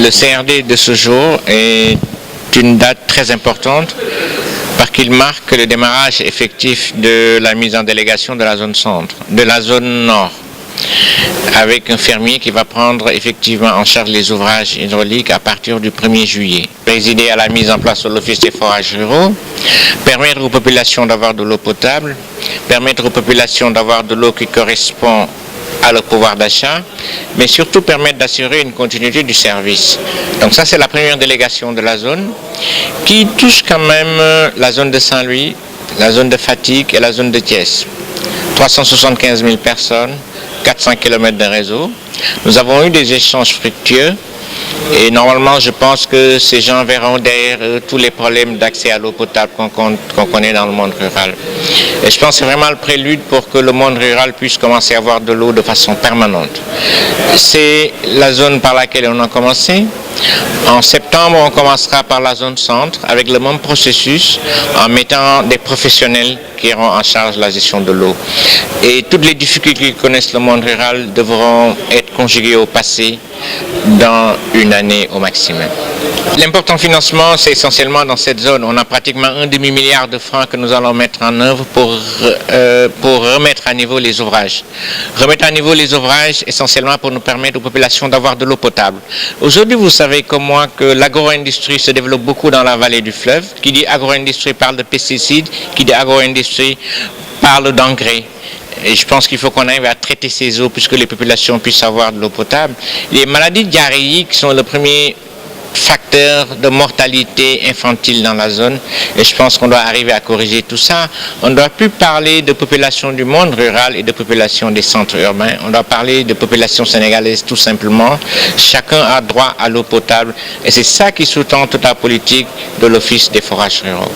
Le CRD de ce jour est une date très importante parce qu'il marque le démarrage effectif de la mise en délégation de la zone centre, de la zone nord, avec un fermier qui va prendre effectivement en charge les ouvrages hydrauliques à partir du 1er juillet. Présider à la mise en place de l'Office des forages ruraux, permettre aux populations d'avoir de l'eau potable, permettre aux populations d'avoir de l'eau qui correspond à leur pouvoir d'achat, mais surtout permettre d'assurer une continuité du service. Donc ça, c'est la première délégation de la zone qui touche quand même la zone de Saint-Louis, la zone de Fatick et la zone de Thiès. 375 000 personnes, 400 km de réseau. Nous avons eu des échanges fructueux et normalement je pense que ces gens verront derrière eux tous les problèmes d'accès à l'eau potable qu'on connaît dans le monde rural. Et je pense que c'est vraiment le prélude pour que le monde rural puisse commencer à avoir de l'eau de façon permanente. C'est la zone par laquelle on a commencé. En septembre, on commencera par la zone centre avec le même processus en mettant des professionnels qui auront en charge la gestion de l'eau. Et toutes les difficultés que connaissent le monde rural devront être conjuguées au passé dans une année au maximum. L'important financement, c'est essentiellement dans cette zone. On a pratiquement un demi-milliard de francs que nous allons mettre en œuvre pour remettre à niveau les ouvrages. Remettre à niveau les ouvrages essentiellement pour nous permettre aux populations d'avoir de l'eau potable. Aujourd'hui, vous savez comme moi que l'agro-industrie se développe beaucoup dans la vallée du fleuve. Qui dit agro-industrie parle de pesticides, qui dit agro-industrie parle d'engrais. Et je pense qu'il faut qu'on arrive à traiter ces eaux puisque les populations puissent avoir de l'eau potable. Les maladies diarrhéiques sont le premier facteur de mortalité infantile dans la zone et je pense qu'on doit arriver à corriger tout ça. On ne doit plus parler de population du monde rural et de population des centres urbains. On doit parler de population sénégalaise tout simplement. Chacun a droit à l'eau potable et c'est ça qui sous-tend toute la politique de l'Office des forages ruraux.